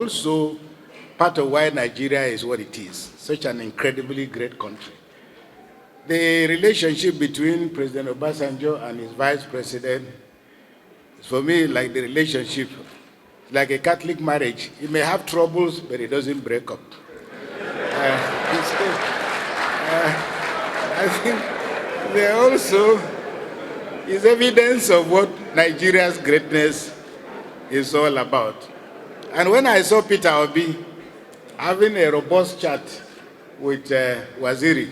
Also, part of why Nigeria is what it is, such an incredibly great country. The relationship between President Obasanjo and his vice president is, for me, like the relationship, like a Catholic marriage. It may have troubles, but it doesn't break up. I think there also is evidence of what Nigeria's greatness is all about. And when I saw Peter Obi having a robust chat with Waziri,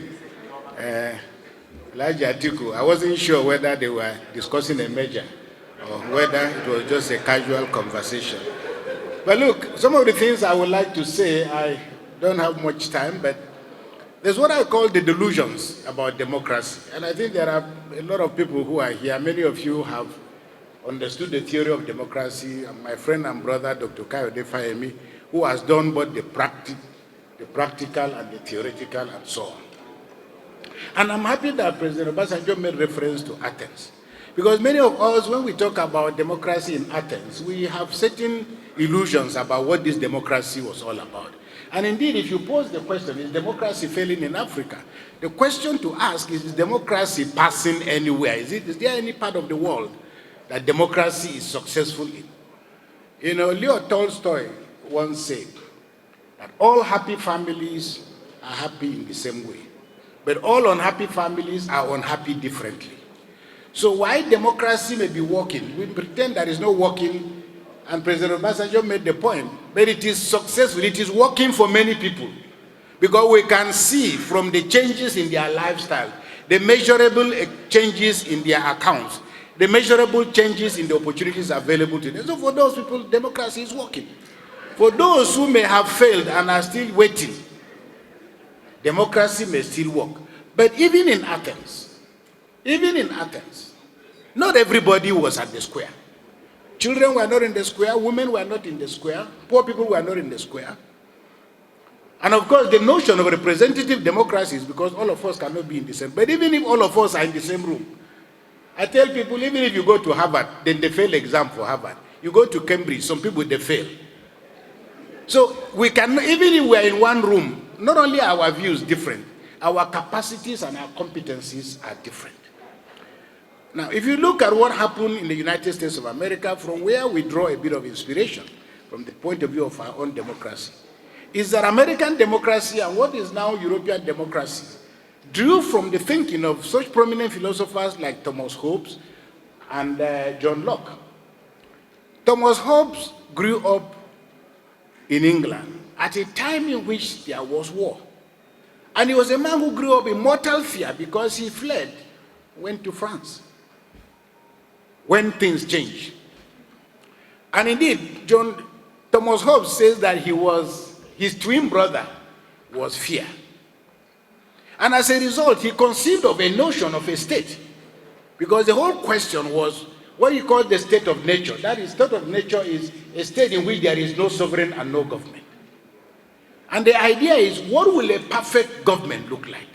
Elijah Atiku, I wasn't sure whether they were discussing a measure or whether it was just a casual conversation. But look, some of the things I would like to say, I don't have much time, but there's what I call the delusions about democracy. And I think there are a lot of people who are here. Many of you have understood the theory of democracy. And my friend and brother, Dr. Kayode Fayemi, who has done both the practical and the theoretical and so on. And I'm happy that President Obasanjo made reference to Athens. Because many of us, when we talk about democracy in Athens, we have certain illusions about what this democracy was all about. And indeed, if you pose the question, is democracy failing in Africa? The question to ask is democracy passing anywhere? Is there any part of the world that democracy is successful in? You know, Leo Tolstoy once said that all happy families are happy in the same way, but all unhappy families are unhappy differently. So while democracy may be working, we pretend that it's not working, and President Obasanjo made the point, but it is successful, it is working for many people, because we can see from the changes in their lifestyle, the measurable changes in their accounts, the measurable changes in the opportunities available to them. So for those people, democracy is working. For those who may have failed and are still waiting, democracy may still work. But even in Athens, not everybody was at the square. Children were not in the square, women were not in the square, poor people were not in the square. And of course, the notion of representative democracy is because all of us cannot be in the same. But even if all of us are in the same room, I tell people, even if you go to Harvard, then they fail exam for Harvard. You go to Cambridge, some people, they fail. So we can, even if we are in one room, not only are our views different, our capacities and our competencies are different. Now, if you look at what happened in the United States of America, from where we draw a bit of inspiration from the point of view of our own democracy, is that American democracy and what is now European democracy drew from the thinking of such prominent philosophers like Thomas Hobbes and John Locke. Thomas Hobbes grew up in England at a time in which there was war. And he was a man who grew up in mortal fear because he fled, went to France when things changed. And indeed, Thomas Hobbes says that his twin brother was fear. And as a result, he conceived of a notion of a state. Because the whole question was what he called the state of nature. That is, state of nature is a state in which there is no sovereign and no government. And the idea is, what will a perfect government look like?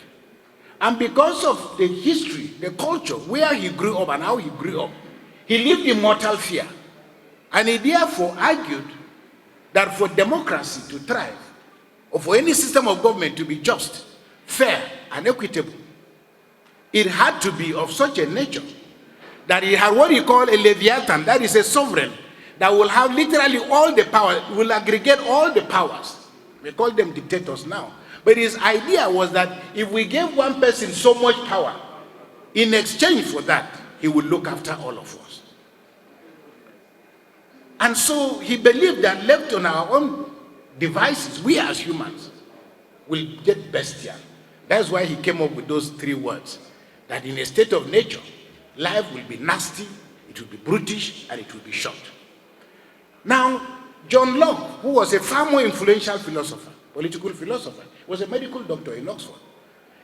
And because of the history, the culture, where he grew up and how he grew up, he lived in mortal fear. And he therefore argued that for democracy to thrive, or for any system of government to be just, fair, and equitable, it had to be of such a nature that it had what he called a leviathan, that is a sovereign, that will have literally all the power, will aggregate all the powers. We call them dictators now. But his idea was that if we gave one person so much power, in exchange for that, he would look after all of us. And so he believed that left on our own devices, we as humans will get bestial. That's why he came up with those three words, that in a state of nature, life will be nasty, it will be brutish, and it will be short. Now, John Locke, who was a far more influential philosopher, political philosopher, was a medical doctor in Oxford.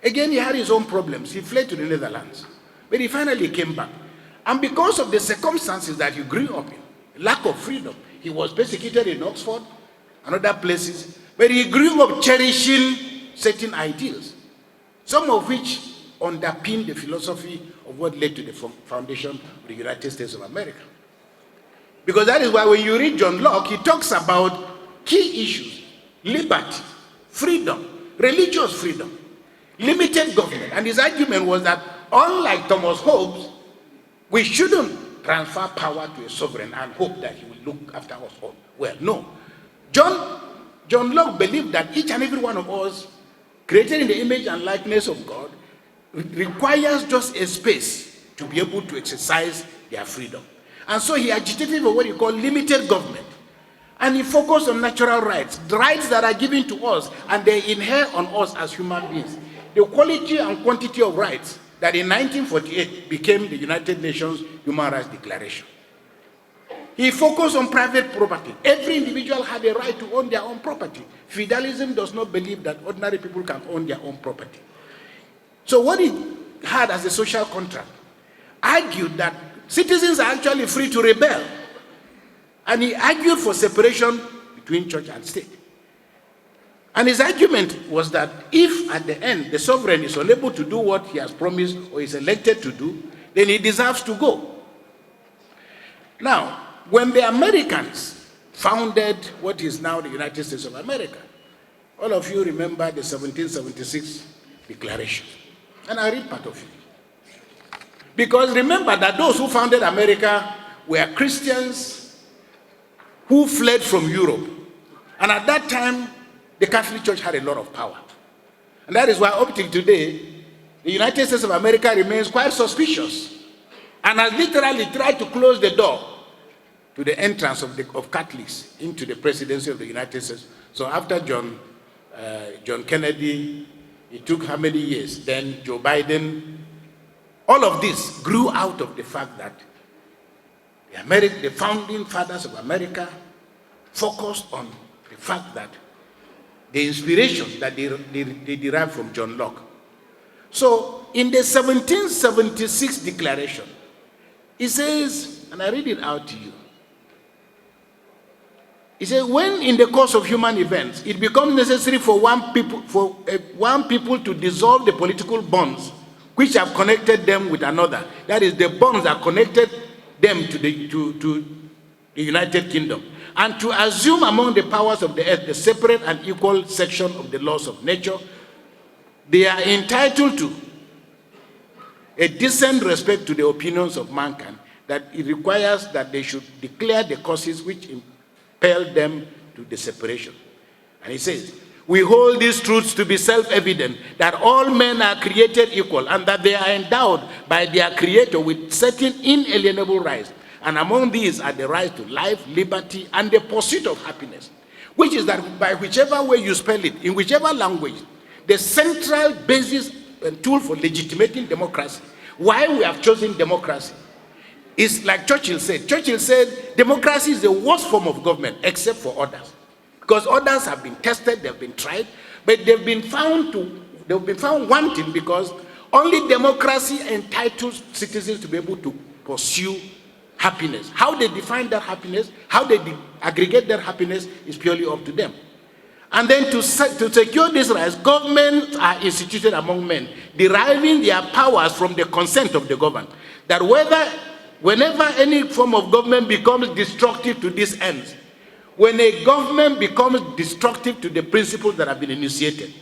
Again, he had his own problems. He fled to the Netherlands. But he finally came back. And because of the circumstances that he grew up in, lack of freedom, he was persecuted in Oxford and other places, but he grew up cherishing certain ideals, some of which underpin the philosophy of what led to the foundation of the United States of America. Because that is why when you read John Locke, he talks about key issues: liberty, freedom, religious freedom, limited government. And his argument was that, unlike Thomas Hobbes, we shouldn't transfer power to a sovereign and hope that he will look after us all. Well, no. John Locke believed that each and every one of us, created in the image and likeness of God, requires just a space to be able to exercise their freedom. And so he agitated for what he called limited government. And he focused on natural rights, the rights that are given to us and they inherit on us as human beings. The quality and quantity of rights that in 1948 became the United Nations Human Rights Declaration. He focused on private property. Every individual had a right to own their own property. Feudalism does not believe that ordinary people can own their own property. So what he had as a social contract argued that citizens are actually free to rebel. And he argued for separation between church and state. And his argument was that if at the end the sovereign is unable to do what he has promised or is elected to do, then he deserves to go. Now, when the Americans founded what is now the United States of America, all of you remember the 1776 Declaration. And I read part of it. Because remember that those who founded America were Christians who fled from Europe. And at that time, the Catholic Church had a lot of power. And that is why up till today, the United States of America remains quite suspicious and has literally tried to close the door to the entrance of Catholics into the presidency of the United States. So after John Kennedy, it took how many years? Then Joe Biden. All of this grew out of the fact that the founding fathers of America focused on the fact that the inspiration that they derived from John Locke. So in the 1776 Declaration, it says, and I read it out to you, it says, when in the course of human events it becomes necessary for one people to dissolve the political bonds which have connected them with another, that is, the bonds that connected them to the United Kingdom, and to assume among the powers of the earth the separate and equal section of the laws of nature, they are entitled to a decent respect to the opinions of mankind, that it requires that they should declare the causes which impel them to the separation. And he says, we hold these truths to be self-evident, that all men are created equal and that they are endowed by their Creator with certain inalienable rights. And among these are the right to life, liberty, and the pursuit of happiness, which is that by whichever way you spell it, in whichever language, the central basis and tool for legitimating democracy, why we have chosen democracy, is like Churchill said. Churchill said, democracy is the worst form of government, except for others. Because others have been tested, they've been tried, but they've been found wanting, because only democracy entitles citizens to be able to pursue happiness. How they define that happiness, how they aggregate their happiness is purely up to them. And then to secure these rights, governments are instituted among men, deriving their powers from the consent of the governed. That whenever any form of government becomes destructive to these ends, when a government becomes destructive to the principles that have been initiated,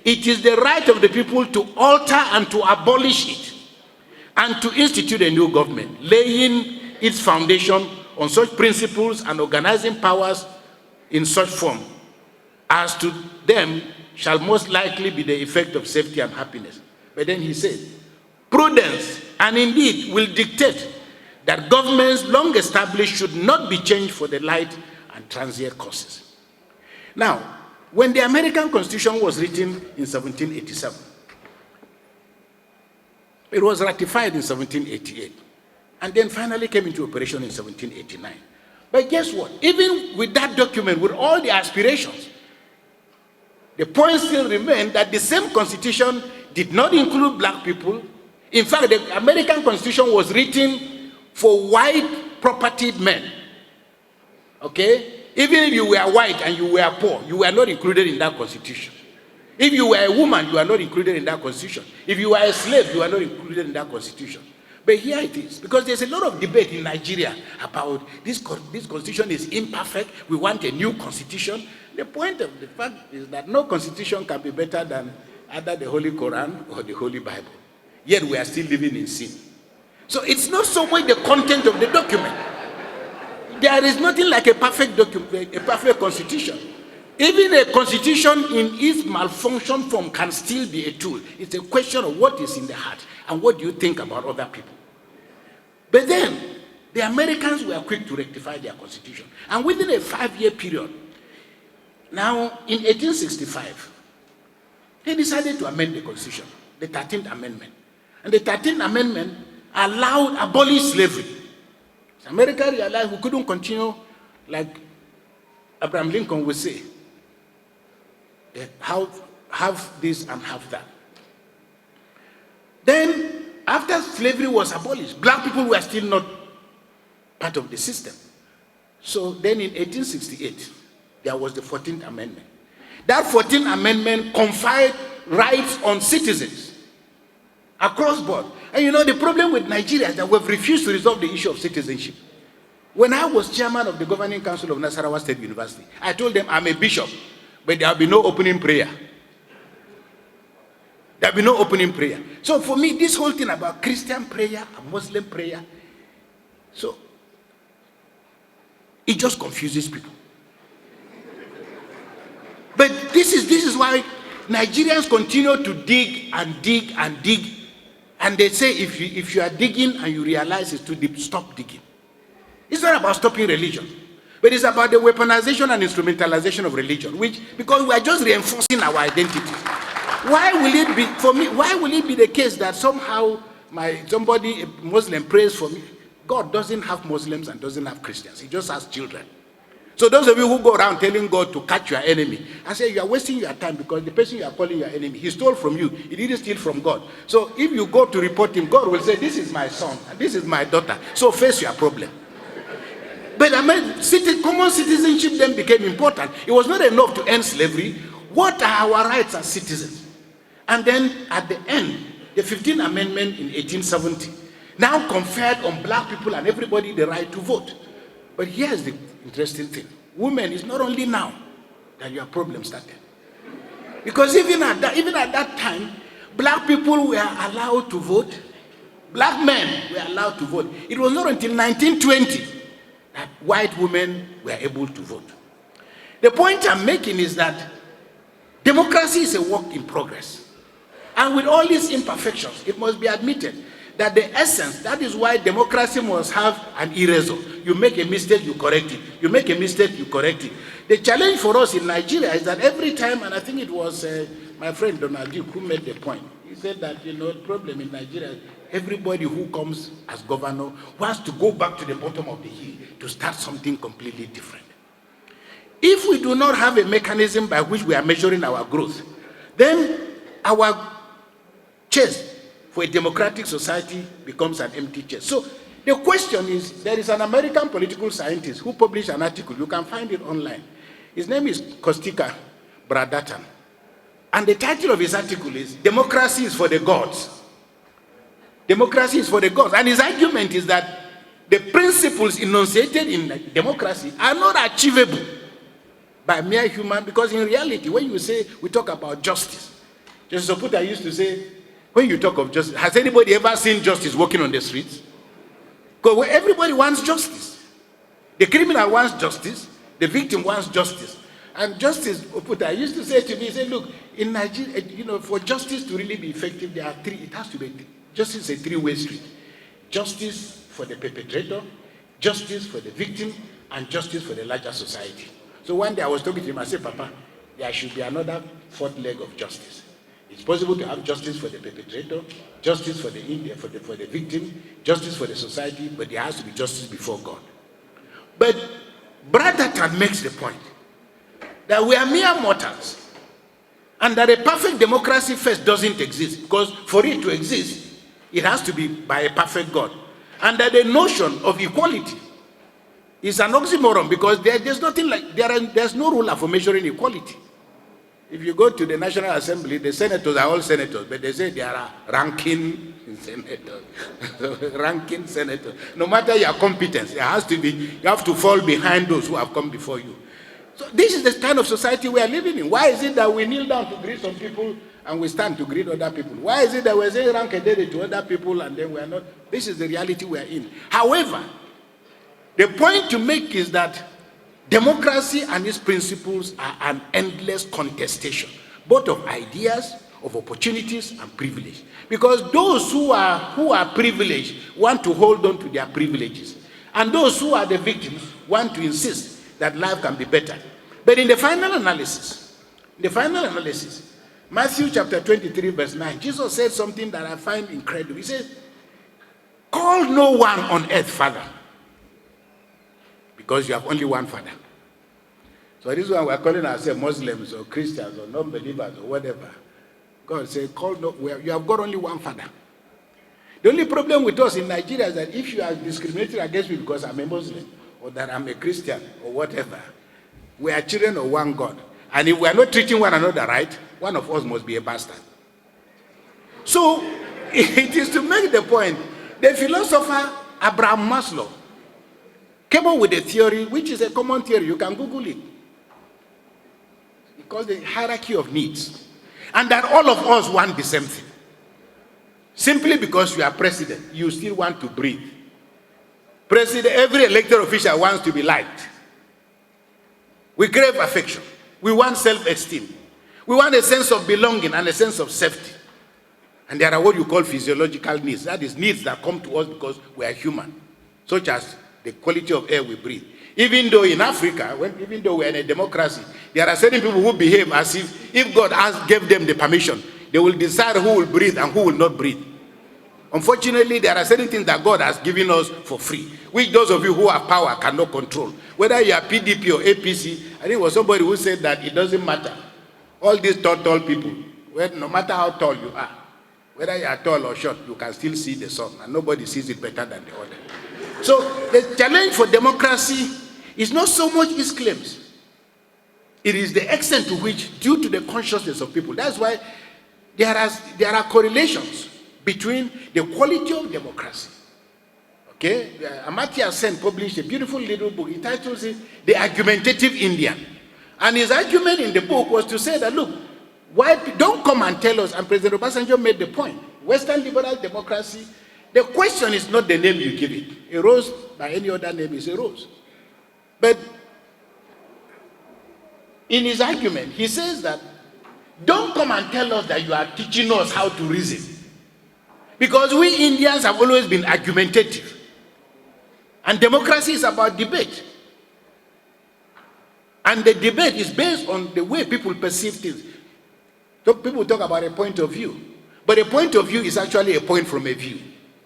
it is the right of the people to alter and to abolish it, and to institute a new government, laying its foundation on such principles and organizing powers in such form as to them shall most likely be the effect of safety and happiness. But then he says, prudence and indeed will dictate that governments long established should not be changed for the light and transient causes. Now, when the American Constitution was written in 1787, it was ratified in 1788, and then finally came into operation in 1789. But guess what? Even with that document, with all the aspirations, the point still remained that the same Constitution did not include black people. In fact, the American Constitution was written for white propertied men. Okay? Even if you were white and you were poor, you were not included in that Constitution. If you were a woman, you are not included in that Constitution. If you were a slave, you are not included in that Constitution. But here it is, because there's a lot of debate in Nigeria about this Constitution is imperfect, we want a new Constitution. The point of the fact is that no constitution can be better than either the Holy Quran or the Holy Bible. Yet we are still living in sin. So it's not so much the content of the document. There is nothing like a perfect document, a perfect constitution. Even a constitution in its malfunction form can still be a tool. It's a question of what is in the heart and what do you think about other people. But then, the Americans were quick to rectify their constitution. And within a 5-year period, now in 1865, they decided to amend the constitution, the 13th Amendment. And the 13th Amendment abolished slavery. So America realized we couldn't continue like Abraham Lincoln would say, have this and have that. Then, after slavery was abolished, black people were still not part of the system. So then in 1868, there was the 14th Amendment. That 14th Amendment conferred rights on citizens across board. And you know, the problem with Nigeria is that we've refused to resolve the issue of citizenship. When I was chairman of the Governing Council of Nasarawa State University, I told them I'm a bishop, but there will be no opening prayer. There will be no opening prayer. So for me, this whole thing about Christian prayer and Muslim prayer, so it just confuses people. But this is why Nigerians continue to dig and dig and dig. And they say if you are digging and you realize it's too deep, stop digging. It's not about stopping religion, but it's about the weaponization and instrumentalization of religion, because we are just reinforcing our identity. Why will it be, for me, why will it be the case that somehow a Muslim prays for me? God doesn't have Muslims and doesn't have Christians. He just has children. So those of you who go around telling God to catch your enemy, I say you are wasting your time because the person you are calling your enemy, he stole from you. He didn't steal from God. So if you go to report him, God will say, this is my son and this is my daughter. So face your problem. But common citizenship then became important. It was not enough to end slavery. What are our rights as citizens? And then at the end, the 15th Amendment in 1870 now conferred on black people and everybody the right to vote. But here's the interesting thing. Women, it's not only now that your problem started. Because even at that time, black people were allowed to vote. Black men were allowed to vote. It was not until 1920 that white women were able to vote. The point I'm making is that democracy is a work in progress. And with all these imperfections, it must be admitted that the essence, that is why democracy must have an eraser. You make a mistake, you correct it. You make a mistake, you correct it. The challenge for us in Nigeria is that every time, and I think it was my friend Donald Duke who made the point, he said that, the problem in Nigeria, everybody who comes as governor wants to go back to the bottom of the hill to start something completely different. If we do not have a mechanism by which we are measuring our growth, then our chest for a democratic society becomes an empty chest. So the question is, there is an American political scientist who published an article, you can find it online. His name is Kukah. And the title of his article is, Democracy is for the Gods. Democracy is for the gods. And his argument is that the principles enunciated in democracy are not achievable by mere human, because in reality, when you say, we talk about justice, Justice Oputa used to say, when you talk of justice, has anybody ever seen justice walking on the streets? Because everybody wants justice. The criminal wants justice, the victim wants justice. And Justice Oputa used to say to me, he said, look, in Nigeria, for justice to really be effective, there are three, it has to be, justice is a three-way street. Justice for the perpetrator, justice for the victim, and justice for the larger society. So one day I was talking to him, I said, Papa, there should be another fourth leg of justice. It's possible to have justice for the perpetrator, justice for the victim, justice for the society, but there has to be justice before God. But Bradatan makes the point that we are mere mortals and that a perfect democracy first doesn't exist, because for it to exist, it has to be by a perfect God. And that the notion of equality is an oxymoron, because there's nothing like, there's no ruler for measuring equality. If you go to the National Assembly, the senators are all senators, but they say they are ranking senators. Ranking senators. No matter your competence, it has to be, you have to fall behind those who have come before you. So this is the kind of society we are living in. Why is it that we kneel down to greet some people and we stand to greet other people? Why is it that we're saying rankedere to other people and then we are not? This is the reality we are in. However, the point to make is that democracy and its principles are an endless contestation, both of ideas, of opportunities, and privilege. Because those who are privileged want to hold on to their privileges, and those who are the victims want to insist that life can be better. But in the final analysis, Matthew chapter 23, verse 9, Jesus said something that I find incredible. He says, "Call no one on earth Father, because you have only one Father." So this is why we're calling ourselves Muslims or Christians or non-believers or whatever. God said, you have got only one Father. The only problem with us in Nigeria is that if you are discriminating against me because I'm a Muslim or that I'm a Christian or whatever, we are children of one God. And if we are not treating one another right, one of us must be a bastard. So it is to make the point, the philosopher Abraham Maslow came up with a theory, which is a common theory. You can Google it. It's called the hierarchy of needs. And that all of us want the same thing. Simply because you are president, you still want to breathe. President, every elected official wants to be liked. We crave affection. We want self-esteem. We want a sense of belonging and a sense of safety. And there are what you call physiological needs. That is needs that come to us because we are human, such as the quality of air we breathe. Even though in Africa, even though we are in a democracy, there are certain people who behave as if God gave them the permission, they will decide who will breathe and who will not breathe. Unfortunately, there are certain things that God has given us for free, which those of you who have power cannot control. Whether you are PDP or APC, I think it was somebody who said that it doesn't matter. All these tall people, no matter how tall you are, whether you are tall or short, you can still see the sun, and nobody sees it better than the other. So the challenge for democracy is not so much its claims. It is the extent to which, due to the consciousness of people, that's why there are correlations between the quality of democracy. Okay? Amartya Sen published a beautiful little book. He titles it The Argumentative Indian. And his argument in the book was to say that, look, why don't come and tell us, and President Obasanjo made the point, Western liberal democracy, the question is not the name you give it. A rose by any other name is a rose. But in his argument, he says that don't come and tell us that you are teaching us how to reason. Because we Indians have always been argumentative. And democracy is about debate. And the debate is based on the way people perceive things. So people talk about a point of view. But a point of view is actually a point from a view.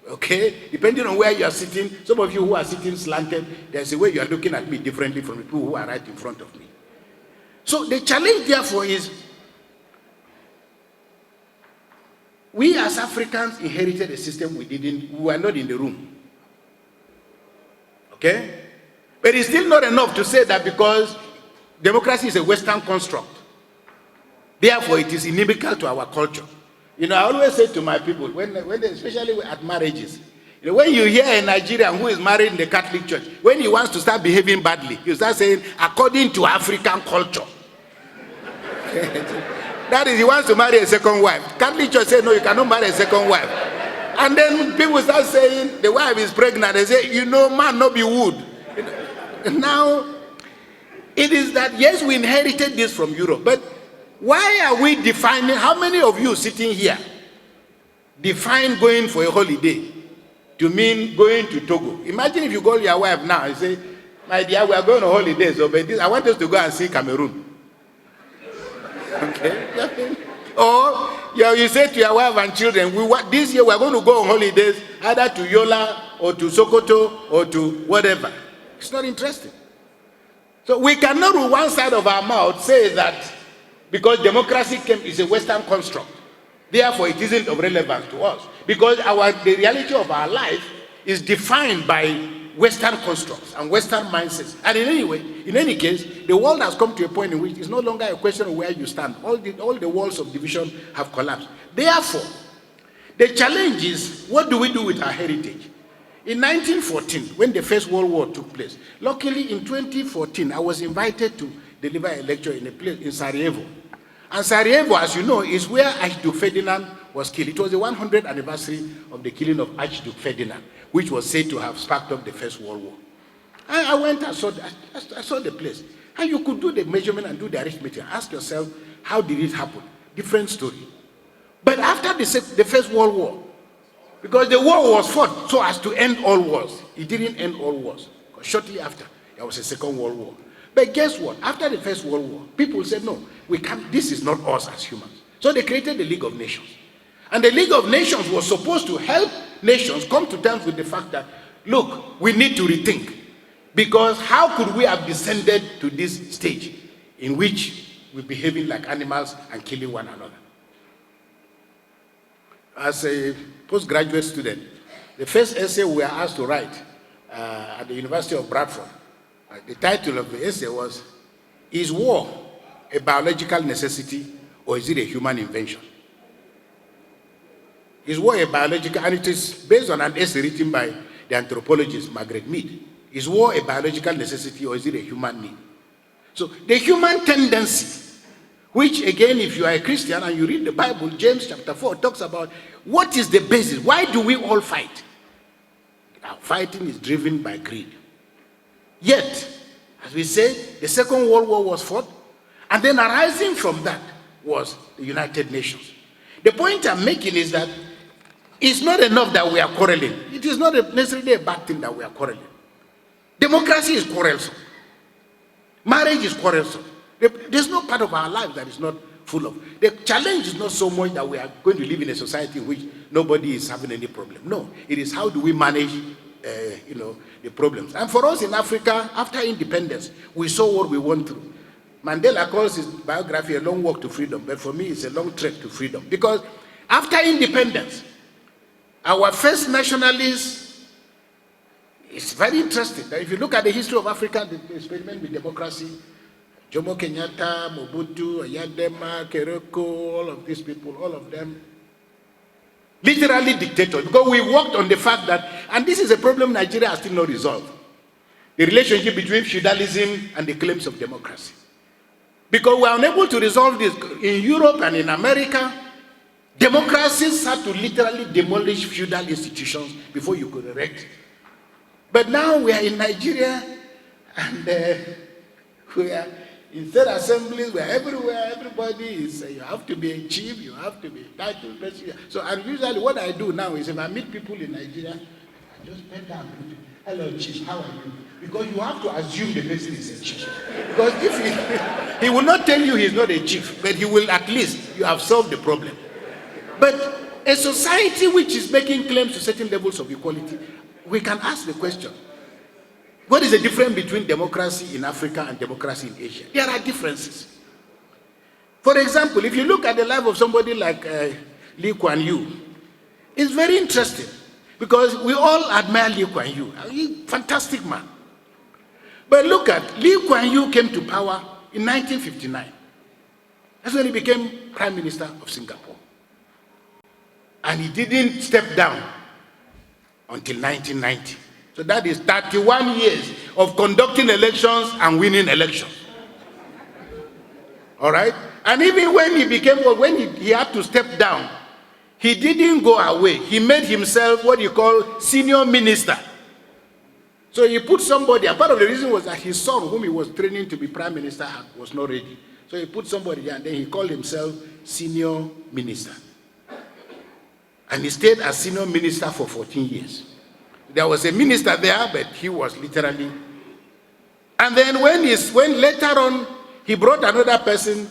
Okay? Depending on where you are sitting, some of you who are sitting slanted, there's a way you are looking at me differently from the people who are right in front of me. So the challenge, therefore, is we as Africans inherited a system we were not in the room. Okay? But it's still not enough to say that because democracy is a Western construct, therefore it is inimical to our culture. You know, I always say to my people, especially at marriages, you know, when you hear a Nigerian who is married in the Catholic Church, when he wants to start behaving badly, you start saying, according to African culture. That is, he wants to marry a second wife. Catholic Church says, no, you cannot marry a second wife. And then people start saying, the wife is pregnant. They say, you know, man, not be wood. Now, it is that, yes, we inherited this from Europe, but why are we defining, how many of you sitting here define going for a holiday to mean going to Togo? Imagine if you call your wife now and say, my dear, we are going on holidays, so but I want us to go and see Cameroon. Okay? Or you say to your wife and children, this year we are going to go on holidays either to Yola or to Sokoto or to whatever. It's not interesting. So we cannot with one side of our mouth say that because democracy is a Western construct, therefore it isn't of relevance to us. Because the reality of our life is defined by Western constructs and Western mindsets. And in any case, the world has come to a point in which it's no longer a question of where you stand. All the walls of division have collapsed. Therefore, the challenge is, what do we do with our heritage? In 1914, when the First World War took place, luckily in 2014, I was invited to deliver a lecture in a place in Sarajevo. And Sarajevo, as you know, is where Archduke Ferdinand was killed. It was the 100th anniversary of the killing of Archduke Ferdinand, which was said to have sparked up the First World War. And I went and I saw the place. And you could do the measurement and do the arithmetic. Ask yourself, how did it happen? Different story. But after the First World War, because the war was fought so as to end all wars, it didn't end all wars. Shortly after, there was a Second World War. But guess what? After the First World War, people said, no, we can't, this is not us as humans. So they created the League of Nations. And the League of Nations was supposed to help nations come to terms with the fact that, look, we need to rethink. Because how could we have descended to this stage in which we're behaving like animals and killing one another? As a postgraduate student, the first essay we were asked to write at the University of Bradford, the title of the essay was, "Is war a biological necessity or is it a human invention?" Is war a biological, and it is based on an essay written by the anthropologist Margaret Mead. Is war a biological necessity or is it a human need? So the human tendency, which again, if you are a Christian and you read the Bible, James chapter 4 talks about what is the basis? Why do we all fight? Our fighting is driven by greed. Yet, as we said, the Second World War was fought, and then arising from that was the United Nations. The point I'm making is that it's not enough that we are quarreling. It is not necessarily a bad thing that we are quarreling. Democracy is quarrelsome. Marriage is quarrelsome. There's no part of our life that is not full of. The challenge is not so much that we are going to live in a society in which nobody is having any problem. No, it is how do we manage, the problems. And for us in Africa, after independence, we saw what we went through. Mandela calls his biography a long walk to freedom, but for me, it's a long trek to freedom. Because after independence, our first nationalists, it's very interesting that if you look at the history of Africa, the experiment with democracy, Jomo Kenyatta, Mobutu, Ayadema, Kereko, all of these people, all of them, literally dictators. Because we worked on the fact that, and this is a problem Nigeria has still not resolved, the relationship between feudalism and the claims of democracy. Because we are unable to resolve this. In Europe and in America, democracies had to literally demolish feudal institutions before you could erect. But now we are in Nigeria, and we are in state assemblies, we are everywhere, everybody is, you have to be a chief, you have to be titled president. So, and usually what I do now is if I meet people in Nigeria, I just bend down, hello chief, how are you? Because you have to assume the person is a chief. Because if he will not tell you he's not a chief, but he will at least, you have solved the problem. But a society which is making claims to certain levels of equality, we can ask the question, what is the difference between democracy in Africa and democracy in Asia? There are differences. For example, if you look at the life of somebody like Lee Kuan Yew, it's very interesting because we all admire Lee Kuan Yew. He's a fantastic man. But look at, Lee Kuan Yew came to power in 1959. That's when he became Prime Minister of Singapore. And he didn't step down until 1990. So that is 31 years of conducting elections and winning elections. All right? And even when he became, he had to step down, he didn't go away. He made himself what you call senior minister. So he put somebody, and part of the reason was that his son, whom he was training to be prime minister, was not ready. So he put somebody there, and then he called himself senior minister. And he stayed as senior minister for 14 years. There was a minister there, but he was literally. And then when later on, he brought another person,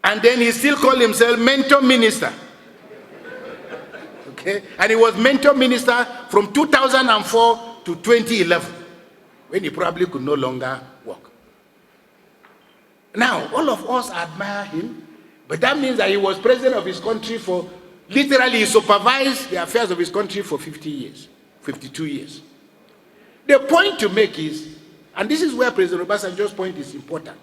and then he still called himself mentor minister. Okay? And he was mentor minister from 2004 to 2011, when he probably could no longer work. Now, all of us admire him, but that means that he was president of his country for, literally he supervised the affairs of his country for 50 years. 52 years. The point to make is, and this is where President Obasanjo's point is important,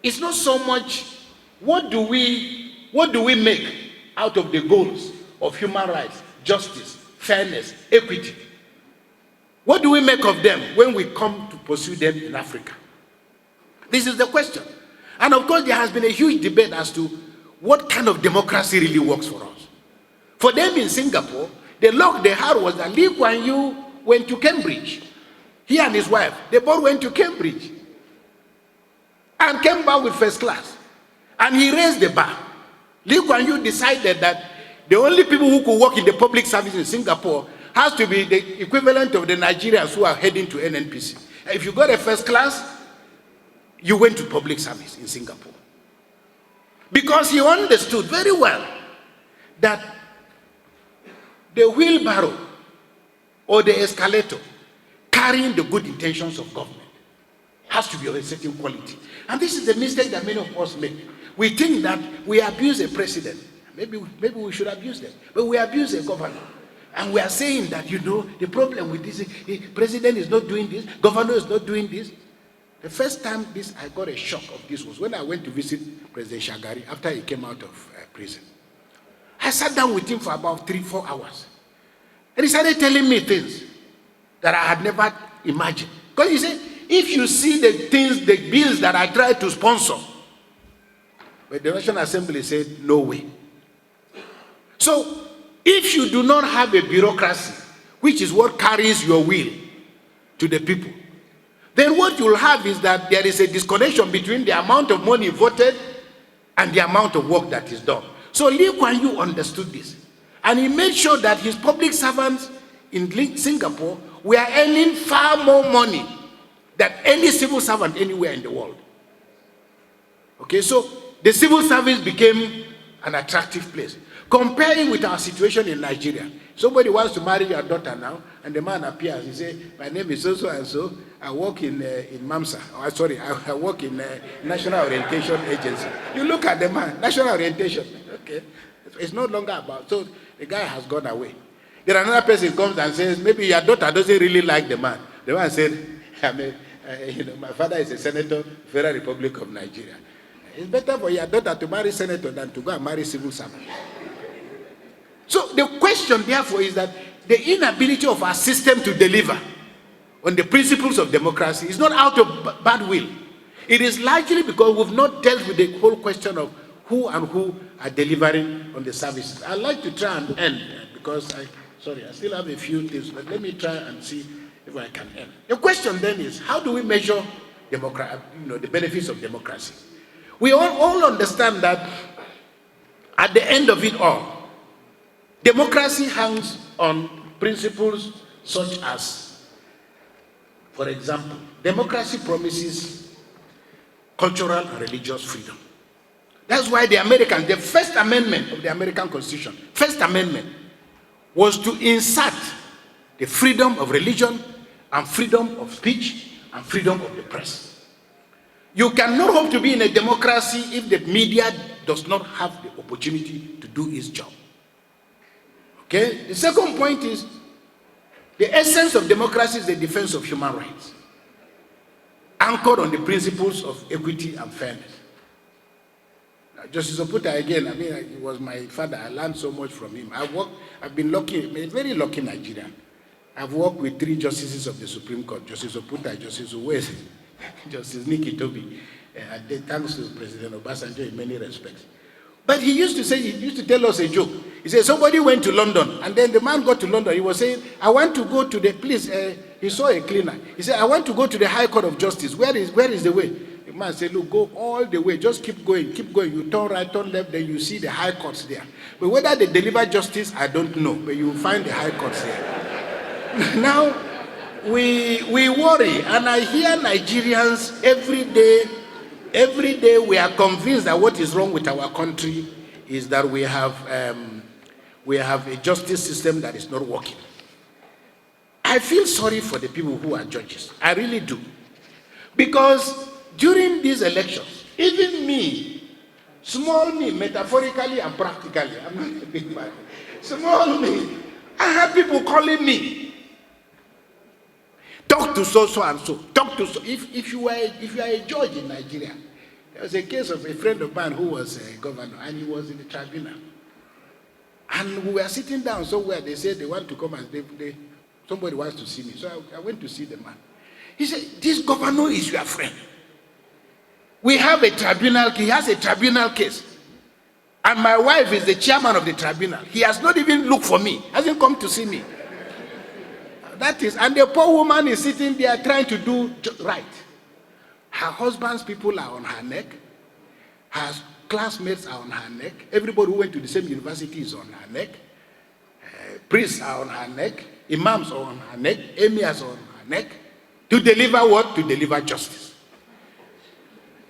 it's not so much what do we make out of the goals of human rights, justice, fairness, equity. What do we make of them when we come to pursue them in Africa? This is the question. And of course, there has been a huge debate as to what kind of democracy really works for us. For them in Singapore, the luck they had was that Lee Kuan Yew went to Cambridge. He and his wife, they both went to Cambridge and came back with first class. And he raised the bar. Lee Kuan Yew decided that the only people who could work in the public service in Singapore has to be the equivalent of the Nigerians who are heading to NNPC. If you got a first class, you went to public service in Singapore. Because he understood very well that the wheelbarrow or the escalator carrying the good intentions of government has to be of a certain quality. And this is the mistake that many of us make. We think that we abuse a president. Maybe we should abuse them. But we abuse a governor. And we are saying that, the problem with this, the president is not doing this, governor is not doing this. The first time I got a shock of this was when I went to visit President Shagari after he came out of prison. I sat down with him for about 3-4 hours. And he started telling me things that I had never imagined. Because he said, if you see the bills that I tried to sponsor, but the National Assembly said, no way. So, if you do not have a bureaucracy, which is what carries your will to the people, then what you'll have is that there is a disconnection between the amount of money voted and the amount of work that is done. So Lee Kuan Yew understood this. And he made sure that his public servants in Singapore were earning far more money than any civil servant anywhere in the world. Okay, so the civil service became an attractive place. Comparing with our situation in Nigeria, somebody wants to marry your daughter now, and the man appears. He says, my name is so and so. I work in MAMSA. I work in National Orientation Agency. You look at the man, National Orientation. Okay, it's no longer about. So the guy has gone away. Then another person comes and says, maybe your daughter doesn't really like the man. The man said, my father is a senator, Federal Republic of Nigeria. It's better for your daughter to marry senator than to go and marry civil servant. So the question, therefore, is that the inability of our system to deliver on the principles of democracy is not out of bad will. It is largely because we've not dealt with the whole question of who are delivering on the services. I'd like to try and end because I still have a few things, but let me try and see if I can end. The question then is, how do we measure the benefits of democracy? We all understand that at the end of it all, democracy hangs on principles such as, for example, democracy promises cultural and religious freedom. That's why the first amendment of the American Constitution, first amendment, was to insert the freedom of religion and freedom of speech and freedom of the press. You cannot hope to be in a democracy if the media does not have the opportunity to do its job. Okay? The second point is, the essence of democracy is the defense of human rights, anchored on the principles of equity and fairness. Now, Justice Oputa, again, he was my father. I learned so much from him. I've been lucky, a very lucky Nigerian. I've worked with 3 justices of the Supreme Court, Justice Oputa, Justice Uwese, Justice Nikki Toby, thanks to President Obasanjo in many respects. But he used to tell us a joke. He said, somebody went to London, and then the man got to London. He was saying, I want to go to the police. He saw a cleaner. He said, I want to go to the High Court of Justice. Where is the way? The man said, look, go all the way. Just keep going, keep going. You turn right, turn left, then you see the High Courts there. But whether they deliver justice, I don't know. But you will find the High Courts there. Now, we worry, and I hear Nigerians every day we are convinced that what is wrong with our country is that we have a justice system that is not working. I feel sorry for the people who are judges. I really do. Because during these elections, even me, small me, metaphorically and practically, I'm not a big man, small me, I have people calling me. Talk to so and so. Talk to so. If you are a judge in Nigeria, there was a case of a friend of mine who was a governor, and he was in the tribunal. And we were sitting down somewhere. They said they want to come and somebody wants to see me. So I went to see the man. He said, "This governor is your friend." We have a tribunal, he has a tribunal case. And my wife is the chairman of the tribunal. He has not even looked for me, hasn't come to see me. That is, and the poor woman is sitting there trying to do right. Her husband's people are on her neck. Her classmates are on her neck. Everybody who went to the same university is on her neck. Priests are on her neck. Imams are on her neck. Emirs are on her neck. To deliver what? To deliver justice.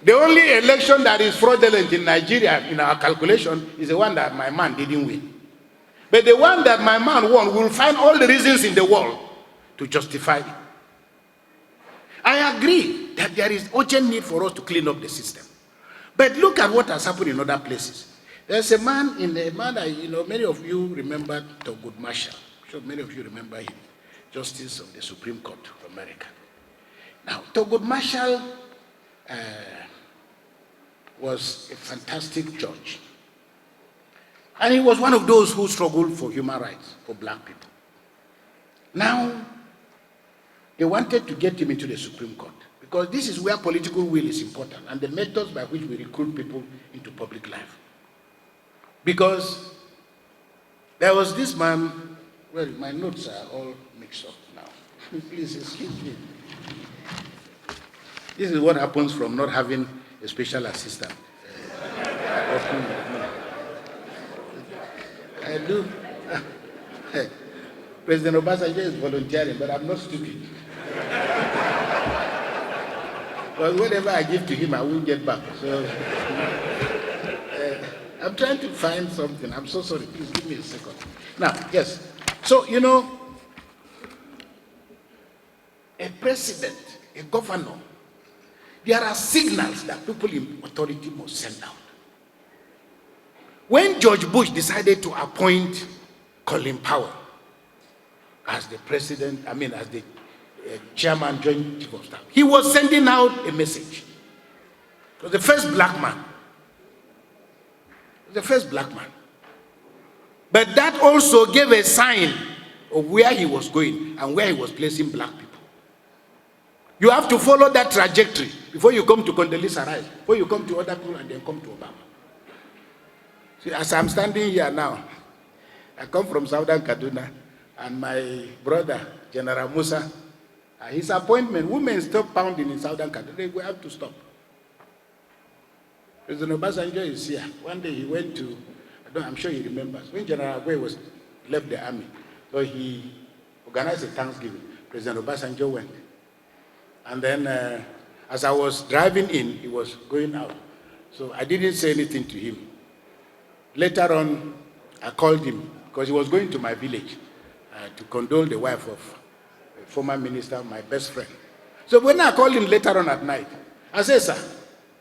The only election that is fraudulent in Nigeria, in our calculation, is the one that my man didn't win. But the one that my man won will find all the reasons in the world to justify it. I agree that there is urgent need for us to clean up the system. But look at what has happened in other places. There's a man many of you remember Thurgood Marshall. I'm sure many of you remember him, Justice of the Supreme Court of America. Now, Thurgood Marshall was a fantastic judge. And he was one of those who struggled for human rights for black people. Now, they wanted to get him into the Supreme Court because this is where political will is important and the methods by which we recruit people into public life. Because there was this man, well, my notes are all mixed up now. Please excuse me. This is what happens from not having a special assistant. I do. President Obasanjo is volunteering, but I'm not stupid. Because whatever I give to him, I won't get back. So I'm trying to find something. I'm so sorry. Please give me a second. Now, yes. So, a president, a governor, there are signals that people in authority must send out. When George Bush decided to appoint Colin Powell as the president, as the chairman, joint chief of staff, he was sending out a message. It was the first black man. The first black man. But that also gave a sign of where he was going and where he was placing black people. You have to follow that trajectory before you come to Condoleezza Rice, before you come to other people and then come to Obama. See, as I'm standing here now, I come from Southern Kaduna, and my brother, General Musa, his appointment, women stop pounding in Southern Kaduna. They will have to stop. President Obasanjo is here. One day he went to, I'm sure he remembers, when General Agwe left the army, so he organized a Thanksgiving. President Obasanjo went. And then as I was driving in, he was going out. So I didn't say anything to him. Later on, I called him because he was going to my village to condole the wife of a former minister, my best friend. So when I called him later on at night, I said, "Sir,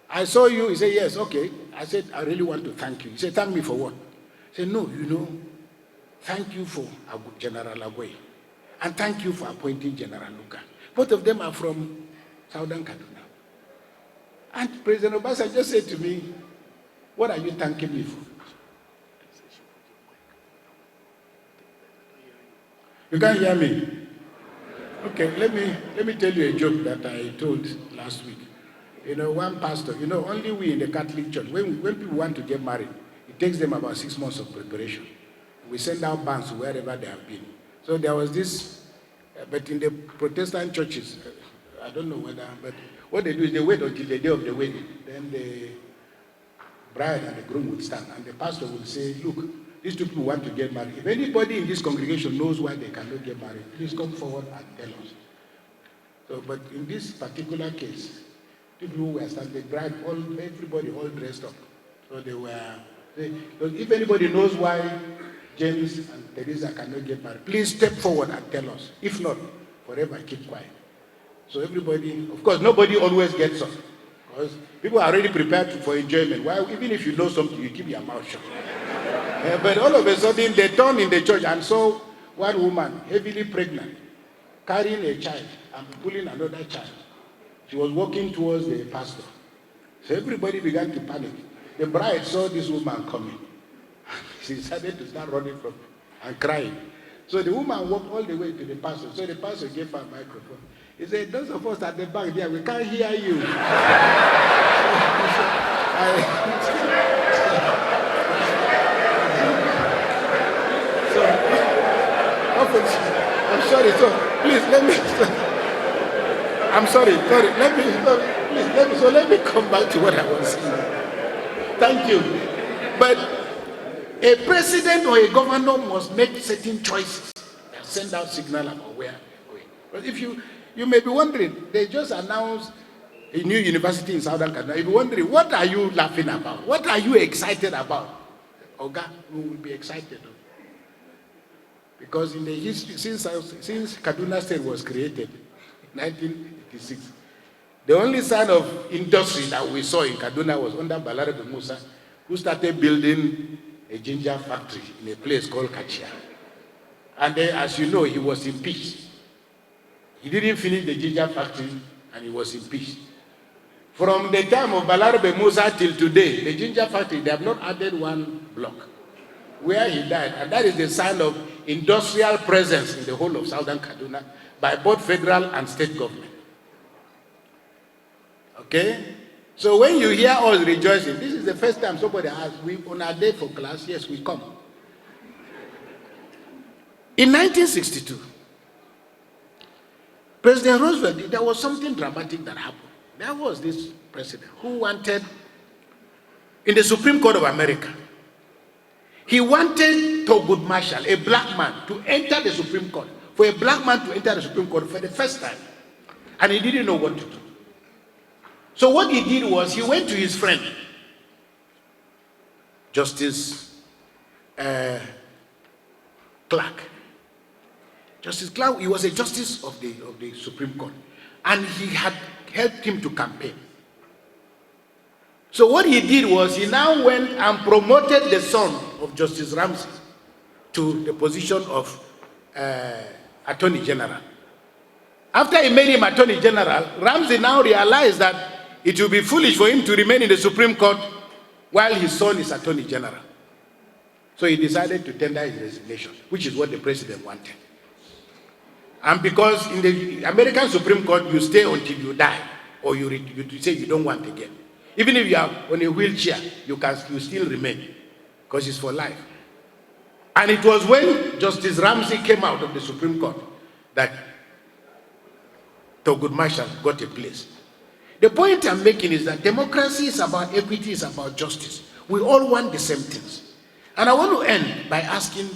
I saw you." He said, "Yes, okay." I said, "I really want to thank you." He said, "Thank me for what?" I said, "No, thank you for General Agwe, and thank you for appointing General Luka. Both of them are from Southern Kaduna." And President Obasanjo just said to me, "What are you thanking me for?" You can't hear me? Okay, let me tell you a joke that I told last week. One pastor, only we in the Catholic Church, when people want to get married, it takes them about 6 months of preparation. We send out bands wherever they have been. So there was this, but in the Protestant churches, I don't know whether, but what they do is they wait until the day of the wedding. Then the bride and the groom will stand, and the pastor will say, "Look, these two people want to get married. If anybody in this congregation knows why they cannot get married, please come forward and tell us." So, but in this particular case, people who were standing, the bride, everybody all dressed up. So if anybody knows why James and Teresa cannot get married, please step forward and tell us. If not, forever keep quiet. So everybody, of course, nobody always gets up, because people are already prepared for enjoyment. Why, even if you know something, you keep your mouth shut. But all of a sudden, they turned in the church and saw one woman, heavily pregnant, carrying a child and pulling another child. She was walking towards the pastor. So everybody began to panic. The bride saw this woman coming. She decided to start running from and crying. So the woman walked all the way to the pastor. So the pastor gave her a microphone. He said, "Those of us at the back there, we can't hear you." So, I'm sorry. So, please let me. I'm sorry. Let me come back to what I was saying. Thank you. But a president or a governor must make certain choices and send out signal about where they're going. But if you may be wondering, they just announced a new university in Southern Canada. You'll be wondering, what are you laughing about? What are you excited about? Oga, we will be excited. Because in the history, since Kaduna State was created in 1986, the only sign of industry that we saw in Kaduna was under Balarabe Musa, who started building a ginger factory in a place called Kachia. And then, as you know, he was impeached. He didn't finish the ginger factory and he was impeached. From the time of Balarabe Musa till today, the ginger factory, they have not added one block. Where he died, and that is the sign of industrial presence in the whole of Southern Kaduna by both federal and state government. Okay? So when you hear us rejoicing, this is the first time somebody asked, we on our day for class, yes, we come. In 1962, President Roosevelt, there was something dramatic that happened. There was this president who wanted, in the Supreme Court of America, he wanted Thurgood Marshall, a black man, to enter the Supreme Court. For a black man to enter the Supreme Court for the first time. And he didn't know what to do. So what he did was, he went to his friend, Justice Clark. Justice Clark, he was a justice of the Supreme Court. And he had helped him to campaign. So what he did was, he now went and promoted the son of Justice Ramsey to the position of Attorney General. After he made him Attorney General, Ramsey now realized that it would be foolish for him to remain in the Supreme Court while his son is Attorney General. So he decided to tender his resignation, which is what the president wanted. And because in the American Supreme Court, you stay until you die, or you say you don't want again. Even if you are on a wheelchair, you still remain, because it's for life. And it was when Justice Ramsey came out of the Supreme Court that Thurgood Marshall got a place. The point I'm making is that democracy is about equity, is about justice. We all want the same things. And I want to end by asking,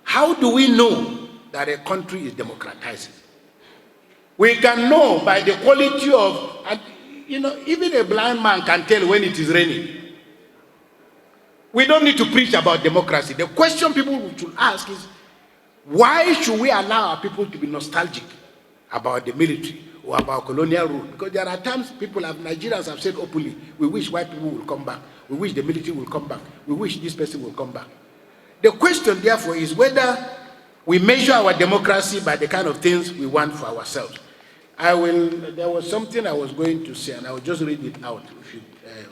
how do we know that a country is democratizing? We can know by the quality of, even a blind man can tell when it is raining. We don't need to preach about democracy. The question people should ask is, why should we allow our people to be nostalgic about the military or about colonial rule? Because there are times Nigerians have said openly, we wish white people will come back. We wish the military will come back. We wish this person will come back. The question, therefore, is whether we measure our democracy by the kind of things we want for ourselves. There was something I was going to say, and I will just read it out. If you,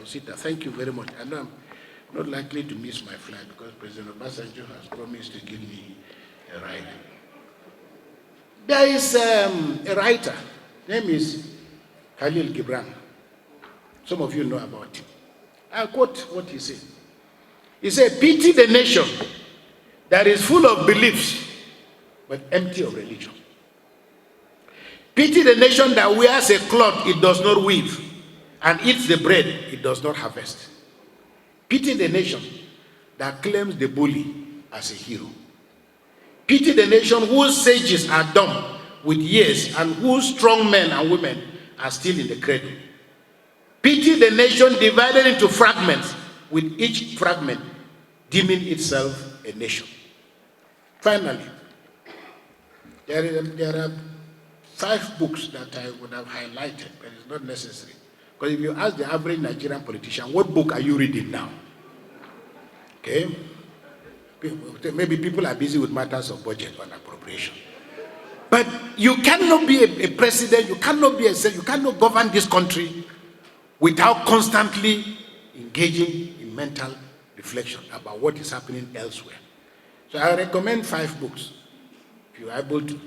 Osita, thank you very much. I know I'm not likely to miss my flight because President Obasanjo has promised to give me a ride. There is a writer, name is Khalil Gibran. Some of you know about him. I'll quote what he said. He said, "Pity the nation that is full of beliefs but empty of religion. Pity the nation that wears a cloth it does not weave and eats the bread it does not harvest. Pity the nation that claims the bully as a hero. Pity the nation whose sages are dumb with years and whose strong men and women are still in the cradle. Pity the nation divided into fragments, with each fragment deeming itself a nation." Finally, there are 5 books that I would have highlighted, but it's not necessary. Because if you ask the average Nigerian politician, what book are you reading now? Okay? Maybe people are busy with matters of budget and appropriation. But you cannot be a president, you cannot govern this country without constantly engaging in mental reflection about what is happening elsewhere. So I recommend 5 books, if you are able to.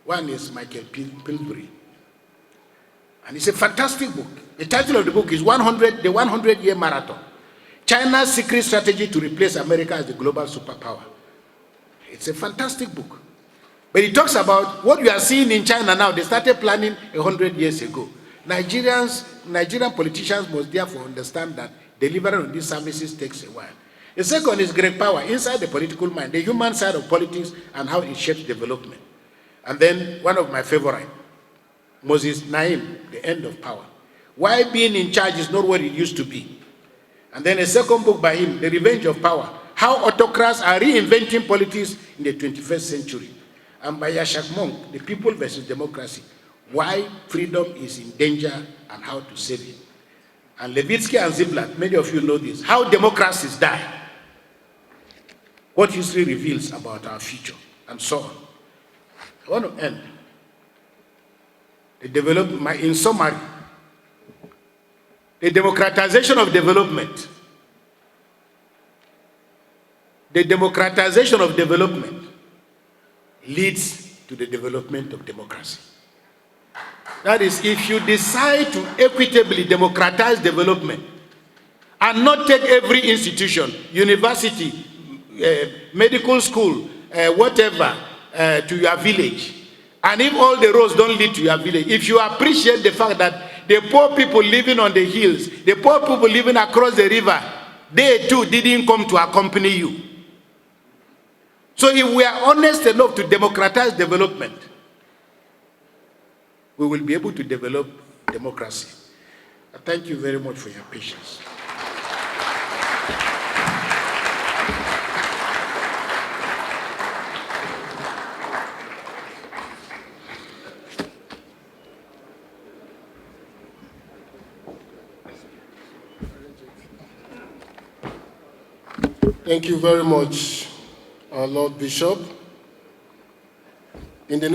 One is Michael Pillsbury. And it's a fantastic book. The title of the book is The 100-Year Marathon. China's secret strategy to replace America as the global superpower. It's a fantastic book. But it talks about what we are seeing in China now. They started planning 100 years ago. Nigerian politicians must therefore understand that delivering on these services takes a while. The second is great power inside the political mind, the human side of politics and how it shapes development. And then one of my favorite, Moses Naim, The End of Power. Why being in charge is not what it used to be. And then a second book by him, The Revenge of Power, How Autocrats Are Reinventing Politics in the 21st Century. And by Yashak Monk, The People versus Democracy, Why Freedom is in Danger and How to Save It. And Levitsky and Ziblatt, many of you know this, How Democracies Die, What History Reveals About Our Future, and so on. I want to end. In summary, the democratization of development. The democratization of development leads to the development of democracy. That is, if you decide to equitably democratize development and not take every institution, university, medical school, whatever, to your village, and if all the roads don't lead to your village, if you appreciate the fact that the poor people living on the hills, the poor people living across the river, they too didn't come to accompany you. So if we are honest enough to democratize development, we will be able to develop democracy. I thank you very much for your patience. Thank you very much, our Lord Bishop. In the